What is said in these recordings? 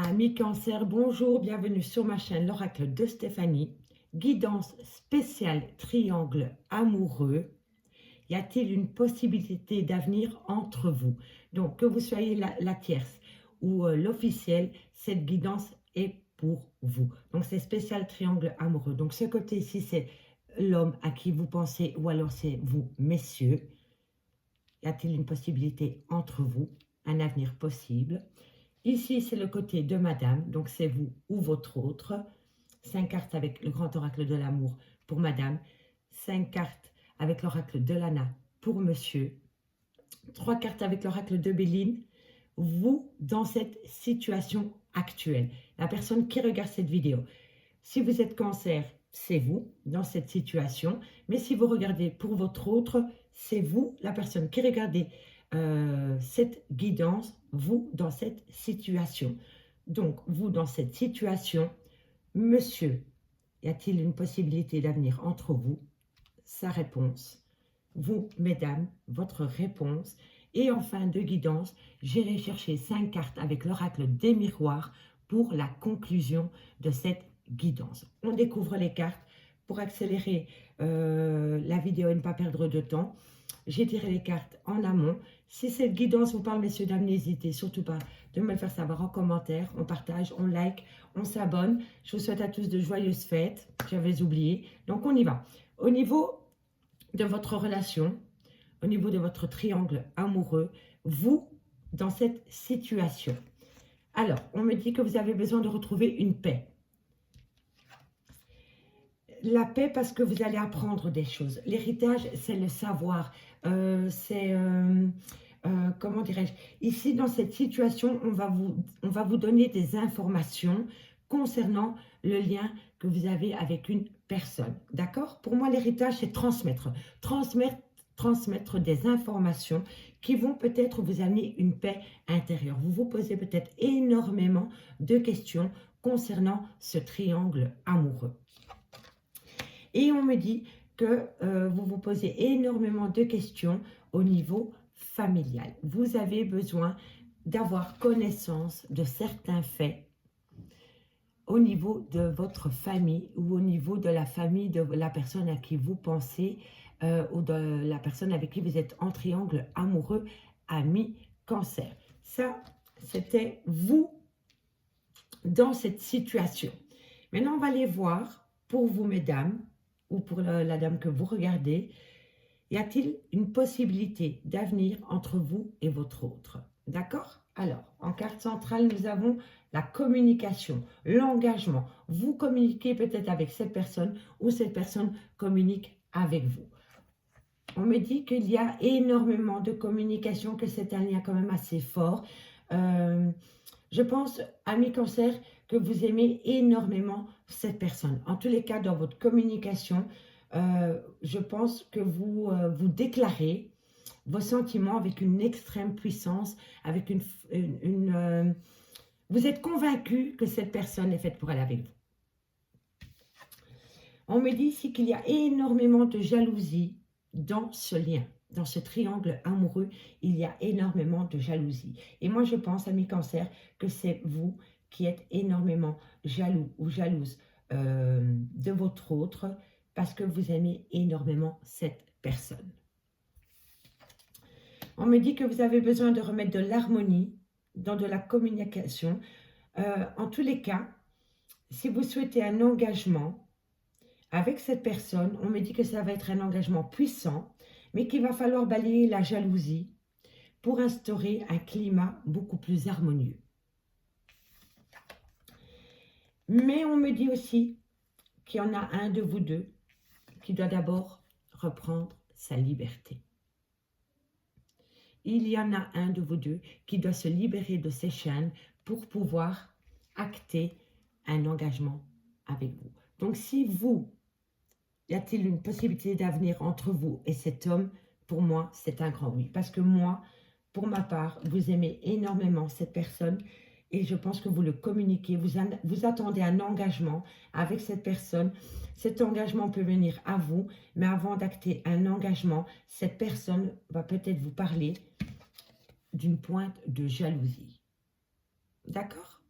Amis Cancer, bonjour, bienvenue sur ma chaîne l'Oracle de Stéphanie. Guidance spéciale triangle amoureux. Y a-t-il une possibilité d'avenir entre vous? Donc, que vous soyez la tierce ou l'officiel, cette guidance est pour vous. Donc, c'est spécial triangle amoureux. Donc, ce côté-ci, c'est l'homme à qui vous pensez ou alors c'est vous, messieurs. Y a-t-il une possibilité entre vous? Un avenir possible? Ici, c'est le côté de madame, donc c'est vous ou votre autre. 5 cartes avec le grand oracle de l'amour pour madame. 5 cartes avec l'oracle de l'Anna pour monsieur. 3 cartes avec l'oracle de Béline. Vous, dans cette situation actuelle, la personne qui regarde cette vidéo. Si vous êtes cancer, c'est vous dans cette situation. Mais si vous regardez pour votre autre, c'est vous, la personne qui regardez cette guidance, vous dans cette situation. Donc, vous dans cette situation, monsieur, y a-t-il une possibilité d'avenir entre vous? Sa réponse. Vous, mesdames, votre réponse. Et en fin de guidance, j'irai chercher 5 cartes avec l'oracle des miroirs pour la conclusion de cette guidance. On découvre les cartes pour accélérer la vidéo et ne pas perdre de temps. J'ai tiré les cartes en amont. Si cette guidance vous parle, messieurs, dames, n'hésitez surtout pas de me le faire savoir en commentaire. On partage, on like, on s'abonne. Je vous souhaite à tous de joyeuses fêtes. J'avais oublié. Donc, on y va. Au niveau de votre relation, au niveau de votre triangle amoureux, vous, dans cette situation. Alors, on me dit que vous avez besoin de retrouver une paix. La paix parce que vous allez apprendre des choses. L'héritage, c'est le savoir. Comment dirais-je? Ici, dans cette situation, on va vous donner des informations concernant le lien que vous avez avec une personne. D'accord? Pour moi, l'héritage, c'est transmettre. Transmettre des informations qui vont peut-être vous amener une paix intérieure. Vous vous posez peut-être énormément de questions concernant ce triangle amoureux. Et on me dit que vous vous posez énormément de questions au niveau familial. Vous avez besoin d'avoir connaissance de certains faits au niveau de votre famille ou au niveau de la famille de la personne à qui vous pensez ou de la personne avec qui vous êtes en triangle amoureux, ami, cancer. Ça, c'était vous dans cette situation. Maintenant, on va aller voir pour vous, mesdames, ou pour la dame que vous regardez, y a-t-il une possibilité d'avenir entre vous et votre autre? D'accord? Alors, en carte centrale, nous avons la communication, l'engagement. Vous communiquez peut-être avec cette personne ou cette personne communique avec vous. On me dit qu'il y a énormément de communication, que c'est un lien quand même assez fort. Je pense, amis cancer, que vous aimez énormément cette personne. En tous les cas, dans votre communication, je pense que vous déclarez vos sentiments avec une extrême puissance, avec vous êtes convaincu que cette personne est faite pour aller avec vous. On me dit ici qu'il y a énormément de jalousie dans ce lien. Dans ce triangle amoureux, il y a énormément de jalousie. Et moi, je pense, amis cancer, que c'est vous qui êtes énormément jaloux ou jalouse de votre autre parce que vous aimez énormément cette personne. On me dit que vous avez besoin de remettre de l'harmonie dans de la communication. En tous les cas, si vous souhaitez un engagement avec cette personne, on me dit que ça va être un engagement puissant, mais qu'il va falloir balayer la jalousie pour instaurer un climat beaucoup plus harmonieux. Mais on me dit aussi qu'il y en a un de vous deux qui doit d'abord reprendre sa liberté. Il y en a un de vous deux qui doit se libérer de ses chaînes pour pouvoir acter un engagement avec vous. Donc si vous, y a-t-il une possibilité d'avenir entre vous et cet homme? Pour moi, c'est un grand oui. Parce que moi, pour ma part, vous aimez énormément cette personne et je pense que vous le communiquez. Vous attendez un engagement avec cette personne. Cet engagement peut venir à vous, mais avant d'acter un engagement, cette personne va peut-être vous parler d'une pointe de jalousie. D'accord?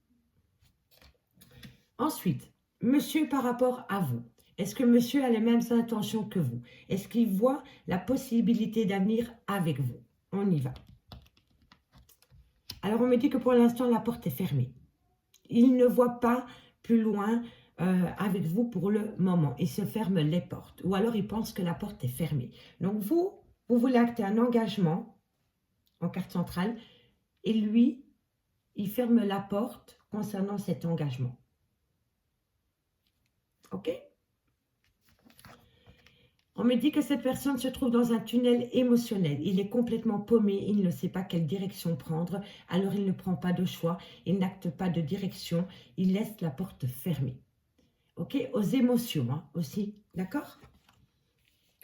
Ensuite, monsieur par rapport à vous. Est-ce que monsieur a les mêmes intentions que vous? Est-ce qu'il voit la possibilité d'avenir avec vous? On y va. Alors, on me dit que pour l'instant, la porte est fermée. Il ne voit pas plus loin avec vous pour le moment. Il se ferme les portes. Ou alors, il pense que la porte est fermée. Donc, vous voulez acter un engagement en carte centrale. Et lui, il ferme la porte concernant cet engagement. Ok? On me dit que cette personne se trouve dans un tunnel émotionnel. Il est complètement paumé, il ne sait pas quelle direction prendre, alors il ne prend pas de choix, il n'acte pas de direction, il laisse la porte fermée. Ok? Aux émotions hein, aussi, d'accord?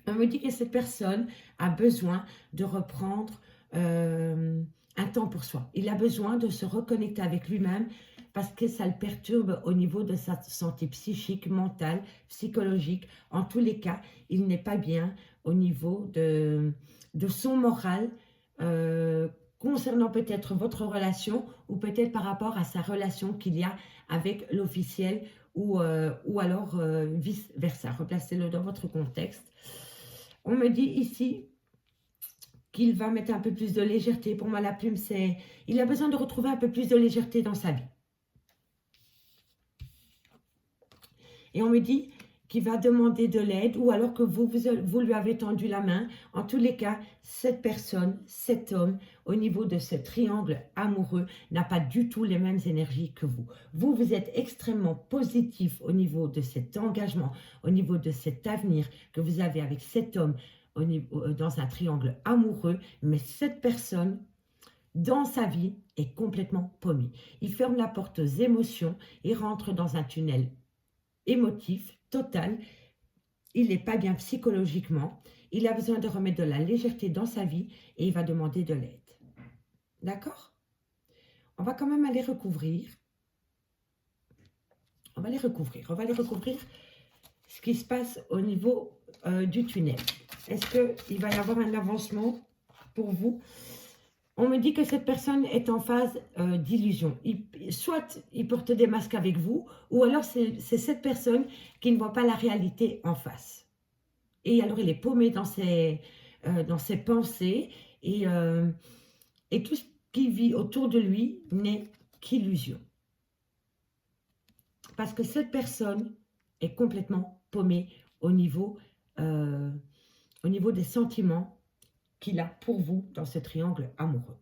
On me dit que cette personne a besoin de reprendre un temps pour soi. Il a besoin de se reconnecter avec lui-même parce que ça le perturbe au niveau de sa santé psychique, mentale, psychologique. En tous les cas, il n'est pas bien au niveau de son moral concernant peut-être votre relation ou peut-être par rapport à sa relation qu'il y a avec l'officiel ou alors vice-versa. Replacez-le dans votre contexte. On me dit ici qu'il va mettre un peu plus de légèreté. Pour moi, la plume, c'est... Il a besoin de retrouver un peu plus de légèreté dans sa vie. Et on me dit qu'il va demander de l'aide ou alors que vous lui avez tendu la main. En tous les cas, cette personne, cet homme, au niveau de ce triangle amoureux, n'a pas du tout les mêmes énergies que vous. Vous êtes extrêmement positif au niveau de cet engagement, au niveau de cet avenir que vous avez avec cet homme dans un triangle amoureux, mais cette personne, dans sa vie, est complètement paumée. Il ferme la porte aux émotions, il rentre dans un tunnel émotif, total, il n'est pas bien psychologiquement, il a besoin de remettre de la légèreté dans sa vie et il va demander de l'aide. D'accord? On va quand même aller recouvrir. On va aller recouvrir ce qui se passe au niveau du tunnel. Est-ce qu'il va y avoir un avancement pour vous? On me dit que cette personne est en phase d'illusion. Soit il porte des masques avec vous, ou alors c'est cette personne qui ne voit pas la réalité en face. Et alors il est paumé dans ses pensées, et tout ce qui vit autour de lui n'est qu'illusion. Parce que cette personne est complètement paumée au niveau des sentiments qu'il a pour vous dans ce triangle amoureux.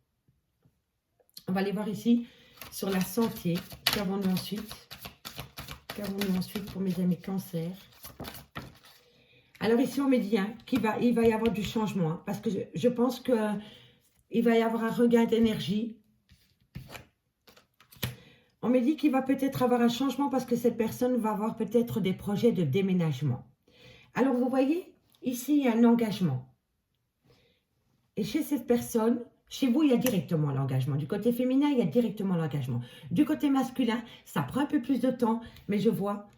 On va aller voir ici sur la santé. Qu'avons-nous ensuite? Qu'avons-nous ensuite pour mes amis cancer? Alors ici on me dit hein, qu'il va y avoir du changement hein, parce que je pense qu'il va y avoir un regain d'énergie. On me dit qu'il va peut-être avoir un changement parce que cette personne va avoir peut-être des projets de déménagement. Alors vous voyez, ici il y a un engagement. Et chez cette personne, chez vous, il y a directement l'engagement. Du côté féminin, il y a directement l'engagement. Du côté masculin, ça prend un peu plus de temps, mais je vois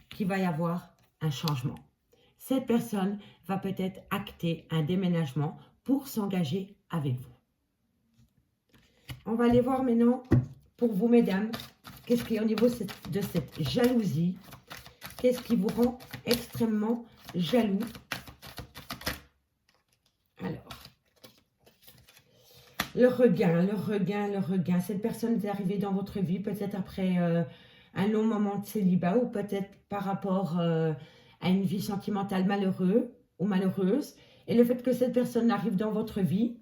qu'il va y avoir un changement. Cette personne va peut-être acter un déménagement pour s'engager avec vous. On va aller voir maintenant, pour vous, mesdames, qu'est-ce qui est au niveau de cette jalousie. Qu'est-ce qui vous rend extrêmement jaloux? Alors, le regain. Cette personne est arrivée dans votre vie peut-être après un long moment de célibat ou peut-être par rapport à une vie sentimentale malheureuse. Et le fait que cette personne arrive dans votre vie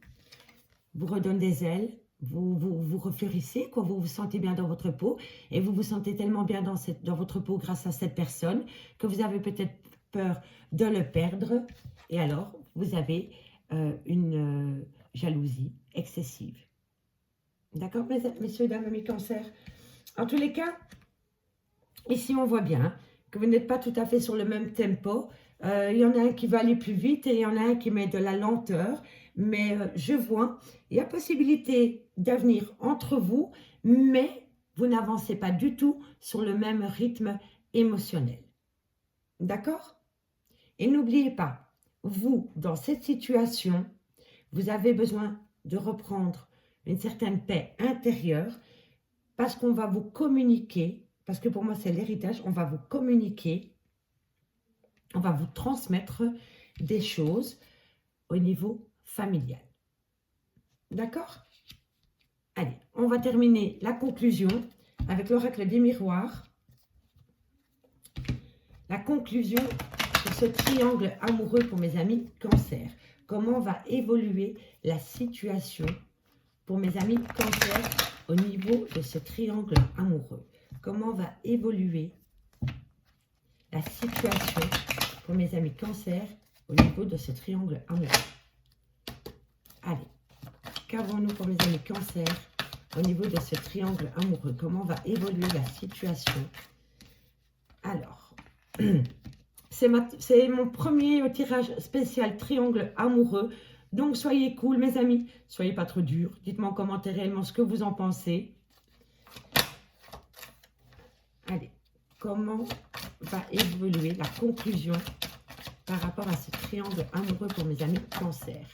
vous redonne des ailes, vous refleurissez, quoi, vous vous sentez bien dans votre peau et vous vous sentez tellement bien dans votre peau grâce à cette personne que vous avez peut-être peur de le perdre. Et alors, vous avez une jalousie excessive. D'accord, messieurs, dames, mes cancers? En tous les cas, ici, on voit bien que vous n'êtes pas tout à fait sur le même tempo. Il y en a un qui va aller plus vite et il y en a un qui met de la lenteur. Mais je vois, il y a possibilité d'avenir entre vous, mais vous n'avancez pas du tout sur le même rythme émotionnel. D'accord? Et n'oubliez pas, vous, dans cette situation, vous avez besoin de reprendre une certaine paix intérieure parce qu'on va vous communiquer parce que pour moi, c'est l'héritage. On va vous communiquer, on va vous transmettre des choses au niveau familial. D'accord? Allez, on va terminer la conclusion avec l'oracle des miroirs. La conclusion sur ce triangle amoureux pour mes amis Cancer. Comment va évoluer la situation pour mes amis Cancer au niveau de ce triangle amoureux? Comment va évoluer la situation pour mes amis Cancer au niveau de ce triangle amoureux? Allez, qu'avons-nous pour mes amis Cancer au niveau de ce triangle amoureux? Comment va évoluer la situation? Alors, c'est mon premier tirage spécial triangle amoureux. Donc, soyez cool, mes amis. Soyez pas trop durs. Dites-moi en commentaire réellement ce que vous en pensez. Allez, comment va évoluer la conclusion par rapport à ce triangle amoureux pour mes amis Cancer?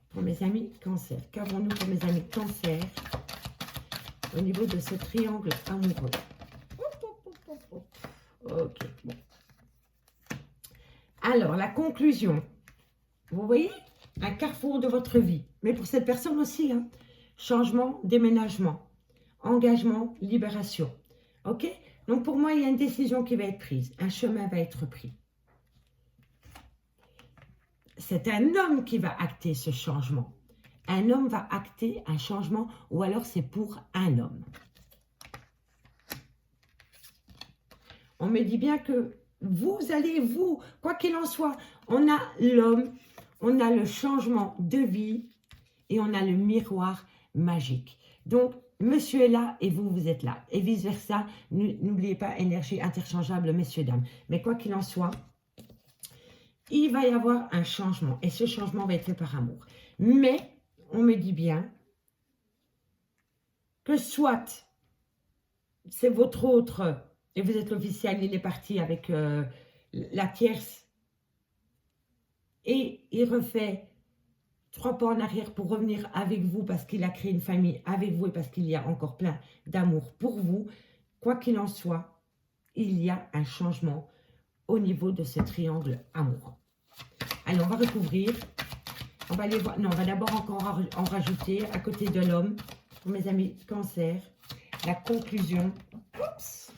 Pour mes amis Cancer, qu'avons-nous pour mes amis Cancer au niveau de ce triangle amoureux? Ok, bon. Alors, la conclusion. Vous voyez, un carrefour de votre vie. Mais pour cette personne aussi, hein, changement, déménagement, engagement, libération. Ok? Donc, pour moi, il y a une décision qui va être prise. Un chemin va être pris. C'est un homme qui va acter ce changement. Un homme va acter un changement ou alors c'est pour un homme. On me dit bien que vous, quoi qu'il en soit, on a l'homme, on a le changement de vie et on a le miroir magique. Donc, monsieur est là et vous, vous êtes là. Et vice-versa, n'oubliez pas, énergie interchangeable, messieurs, dames. Mais quoi qu'il en soit, il va y avoir un changement. Et ce changement va être fait par amour. Mais, on me dit bien que soit c'est votre autre, et vous êtes l'officiel, il est parti avec la tierce, et il refait 3 pas en arrière pour revenir avec vous parce qu'il a créé une famille avec vous et parce qu'il y a encore plein d'amour pour vous. Quoi qu'il en soit, il y a un changement au niveau de ce triangle amoureux. Allez, on va recouvrir. On va aller voir. Non, on va d'abord encore en rajouter à côté de l'homme. Pour mes amis Cancer, la conclusion. Oups.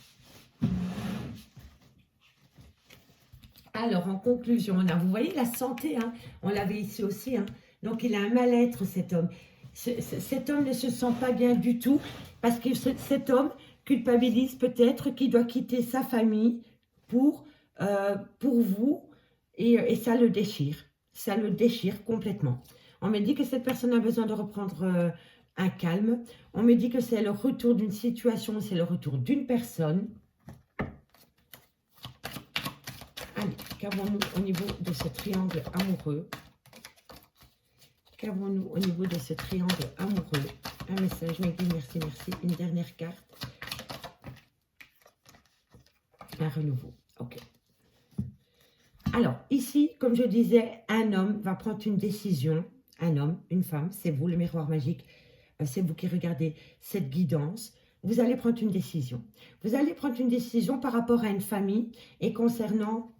Alors, en conclusion, vous voyez la santé, hein, on l'avait ici aussi. Hein, donc, il a un mal-être, cet homme. Cet homme ne se sent pas bien du tout parce que cet homme culpabilise peut-être qu'il doit quitter sa famille pour vous et ça le déchire. Ça le déchire complètement. On me dit que cette personne a besoin de reprendre un calme. On me dit que c'est le retour d'une situation, c'est le retour d'une personne. Allez, qu'avons-nous au niveau de ce triangle amoureux? Qu'avons-nous au niveau de ce triangle amoureux? Un message, merci, merci, merci. Une dernière carte. Un renouveau. Ok. Alors, ici, comme je disais, un homme va prendre une décision. Un homme, une femme, c'est vous, le miroir magique. C'est vous qui regardez cette guidance. Vous allez prendre une décision. Vous allez prendre une décision par rapport à une famille et concernant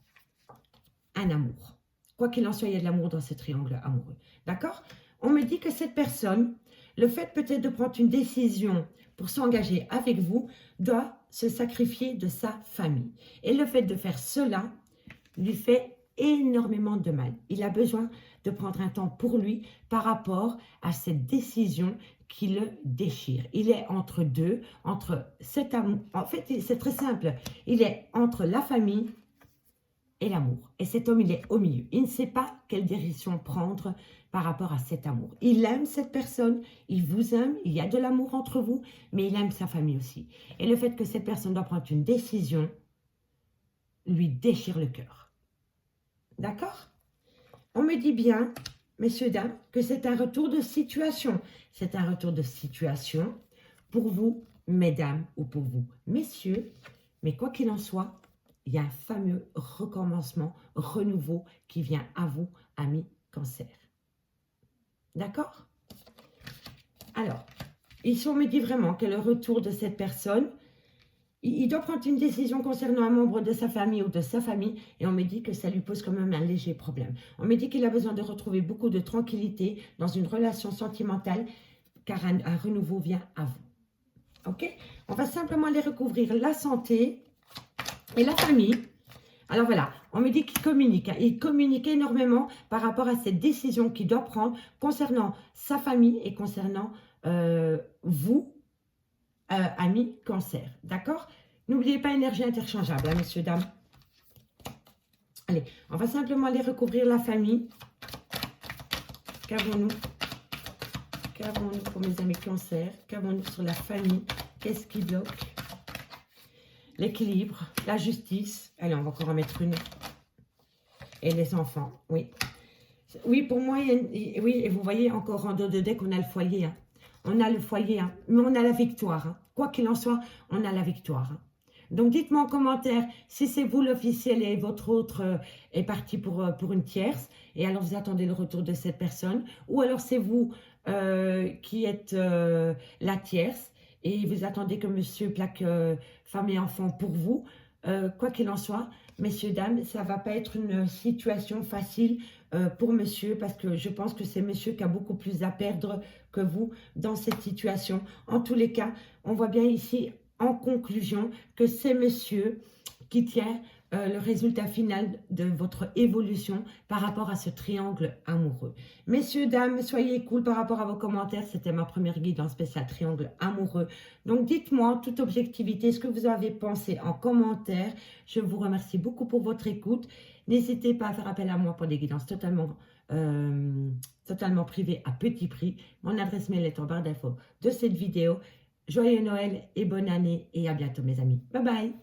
un amour. Quoi qu'il en soit, il y a de l'amour dans ce triangle amoureux. D'accord? On me dit que cette personne, le fait peut-être de prendre une décision pour s'engager avec vous, doit se sacrifier de sa famille. Et le fait de faire cela lui fait énormément de mal. Il a besoin de prendre un temps pour lui par rapport à cette décision qui le déchire. Il est entre deux, entre cet amour. En fait, c'est très simple. Il est entre la famille et l'amour. Et cet homme, il est au milieu. Il ne sait pas quelle direction prendre par rapport à cet amour. Il aime cette personne, il vous aime, il y a de l'amour entre vous, mais il aime sa famille aussi. Et le fait que cette personne doit prendre une décision lui déchire le cœur. D'accord? On me dit bien, messieurs, dames, que c'est un retour de situation. C'est un retour de situation pour vous, mesdames, ou pour vous, messieurs. Mais quoi qu'il en soit, il y a un fameux recommencement, renouveau qui vient à vous, amis Cancer. D'accord? Alors, ici, on me dit vraiment que le retour de cette personne, Il doit prendre une décision concernant un membre de sa famille ou de sa famille et on me dit que ça lui pose quand même un léger problème. On me dit qu'il a besoin de retrouver beaucoup de tranquillité dans une relation sentimentale car un renouveau vient à vous. Ok? On va simplement aller recouvrir la santé et la famille. Alors voilà, on me dit qu'il communique. Hein. Il communique énormément par rapport à cette décision qu'il doit prendre concernant sa famille et concernant vous, amis cancer. D'accord? N'oubliez pas énergie interchangeable, hein, messieurs, dames. Allez, on va simplement aller recouvrir la famille. Qu'avons-nous? Qu'avons-nous pour mes amis cancer? Qu'avons-nous sur la famille? Qu'est-ce qui bloque? L'équilibre, la justice. Allez, on va encore en mettre une. Et les enfants, oui. Oui, pour moi, oui, et vous voyez encore en dos de deck, on a le foyer. Hein. On a le foyer, hein, mais on a la victoire. Hein. Quoi qu'il en soit, on a la victoire. Hein. Donc, dites-moi en commentaire si c'est vous l'officiel et votre autre est parti pour une tierce. Et alors, vous attendez le retour de cette personne. Ou alors, c'est vous qui êtes la tierce et vous attendez que monsieur plaque femme et enfant pour vous. Quoi qu'il en soit, messieurs, dames, ça ne va pas être une situation facile pour monsieur parce que je pense que c'est monsieur qui a beaucoup plus à perdre que vous dans cette situation. En tous les cas, on voit bien ici en conclusion que c'est monsieur qui tient le résultat final de votre évolution par rapport à ce triangle amoureux. Messieurs, dames, soyez cool par rapport à vos commentaires. C'était ma première guidance spéciale triangle amoureux. Donc, dites-moi en toute objectivité ce que vous avez pensé en commentaire. Je vous remercie beaucoup pour votre écoute. N'hésitez pas à faire appel à moi pour des guidances totalement privées à petit prix. Mon adresse mail est en barre d'infos de cette vidéo. Joyeux Noël et bonne année et à bientôt mes amis. Bye bye.